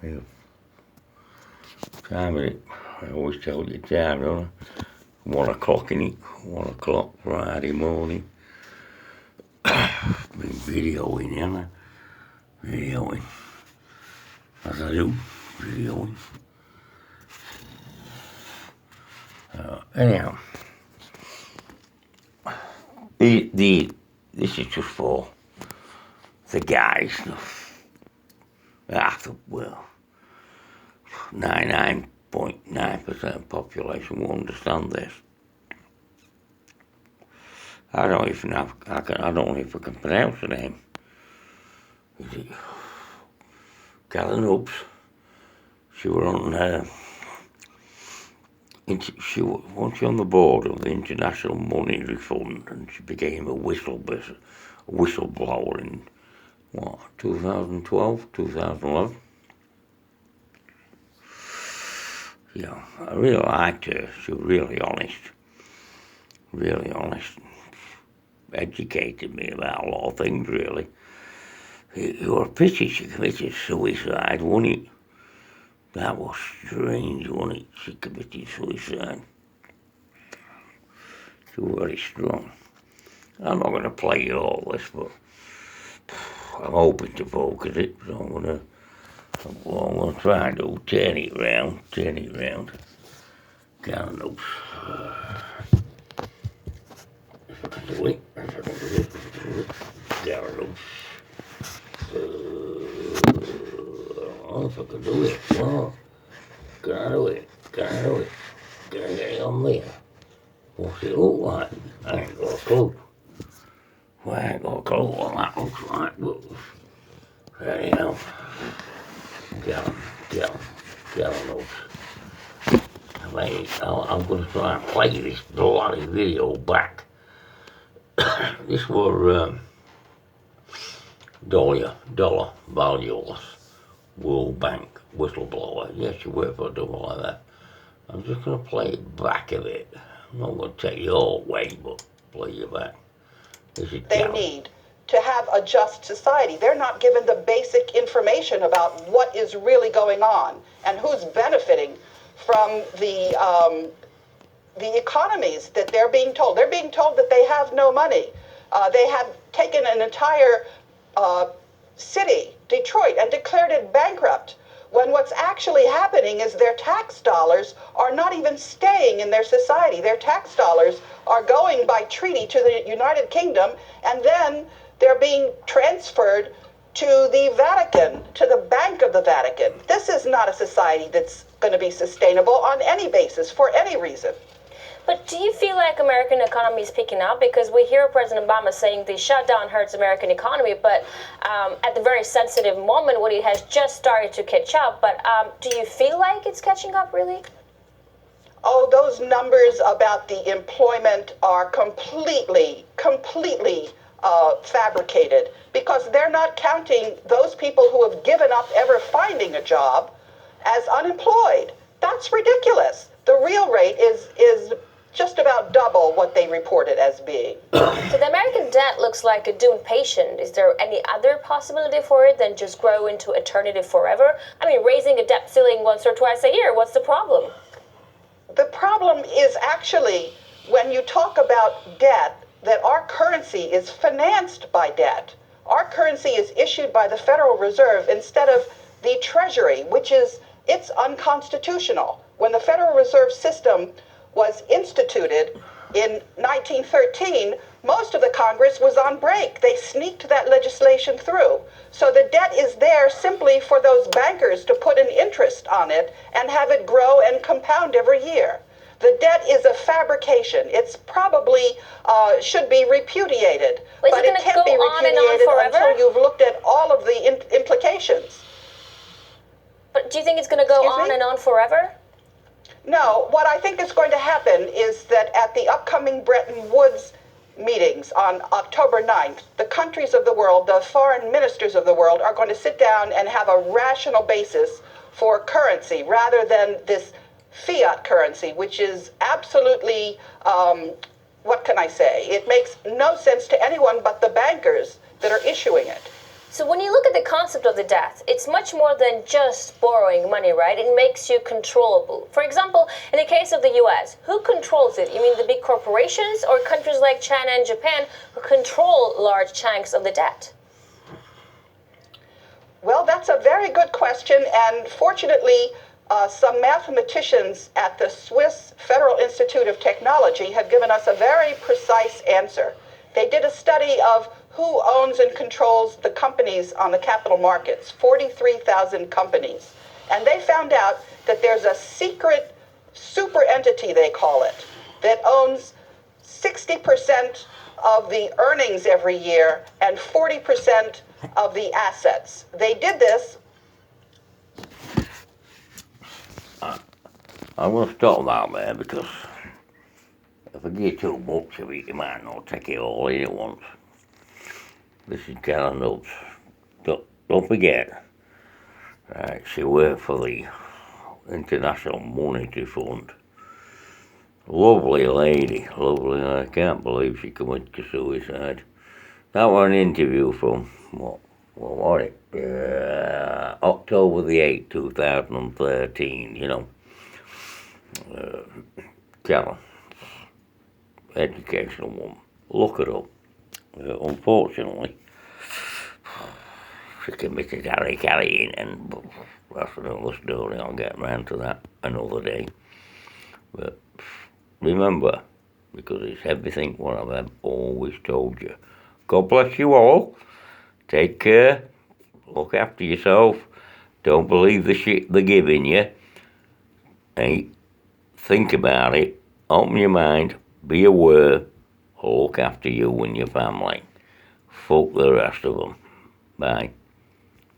Yeah. Time is it? I always tell you time, don't I? 1 o'clock in it. 1 o'clock Friday morning. Been videoing, haven't I? Videoing. As I do. Videoing. Anyhow. This is just for the guys. Well, 99.9% population will understand this. I don't even know if I can pronounce the name. Is it Galen Hoops? She was once on the board of the International Monetary Fund, and she became a whistleblower in 2012, 2011. Yeah, I really liked her. She was really honest. Educated me about a lot of things, really. It was a pity she committed suicide, wasn't it? That was strange, wasn't it? She committed suicide. She was very strong. I'm not going to play you all this, but I'm hoping to focus it, so I'm going to try and turn it round. God knows. If I can do it. God knows. I don't know if I can do it. Oh, can I do it? Can I get it on there? What's it look like? I ain't got a clue. Well, I ain't got a clue what that looks like, but anyhow, Gallon knows. I'm going to try and play this bloody video back. This was Dollar Valueless, World Bank whistleblower. Yes, she worked for a double like that. I'm just going to play it back a bit. I'm not going to take you all away, but play you back. This is they need to have a just society. They're not given the basic information about what is really going on and who's benefiting from the economies that they're being told. They're being told that they have no money. They have taken an entire city, Detroit, and declared it bankrupt, when what's actually happening is their tax dollars are not even staying in their society. Their tax dollars are going by treaty to the United Kingdom, and then they're being transferred to the Vatican, to the Bank of the Vatican. This is not a society that's going to be sustainable on any basis, for any reason. But do you feel like American economy is picking up? Because we hear President Obama saying the shutdown hurts American economy, but at the very sensitive moment when it has just started to catch up. But do you feel like it's catching up, really? Oh, those numbers about the employment are completely fabricated, because they're not counting those people who have given up ever finding a job as unemployed. That's ridiculous. The real rate is just about double what they reported as being. So the American debt looks like a doomed patient. Is there any other possibility for it than just grow into eternity forever? I mean, raising a debt ceiling once or twice a year, what's the problem? The problem is actually, when you talk about debt, that our currency is financed by debt. Our currency is issued by the Federal Reserve instead of the Treasury, it's unconstitutional. When the Federal Reserve System was instituted in 1913, most of the Congress was on break. They sneaked that legislation through. So the debt is there simply for those bankers to put an interest on it and have it grow and compound every year. The debt is a fabrication. It's probably should be repudiated, but it can't be repudiated until you've looked at all of the implications. But do you think it's going to go on and on forever? No, what I think is going to happen is that at the upcoming Bretton Woods meetings on October 9th, the countries of the world, the foreign ministers of the world, are going to sit down and have a rational basis for currency rather than this fiat currency, which is absolutely, what can I say? It makes no sense to anyone but the bankers that are issuing it. So when you look at the concept of the debt, it's much more than just borrowing money, right? It makes you controllable. For example, in the case of the US, who controls it? You mean the big corporations or countries like China and Japan who control large chunks of the debt? Well, that's a very good question, and fortunately, some mathematicians at the Swiss Federal Institute of Technology have given us a very precise answer. They did a study of who owns and controls the companies on the capital markets, 43,000 companies. And they found out that there's a secret super entity, they call it, that owns 60% of the earnings every year and 40% of the assets. They did this. I'm going to stop that there because if I get too much of it, you might not take it all in at once. This is Karen Nuts. Don't forget, right, she worked for the International Monetary Fund. Lovely lady, lovely. I can't believe she committed suicide. That was an interview from, what was it? October the 8th, 2013, you know. Karen, educational woman. Look it up. Unfortunately, she committed carrying, and that's another story. I'll get round to that another day. But remember, because it's everything what I've always told you. God bless you all. Take care. Look after yourself. Don't believe the shit they're giving you. Hey, think about it. Open your mind. Be aware. Look after you and your family. Fuck the rest of them. Bye.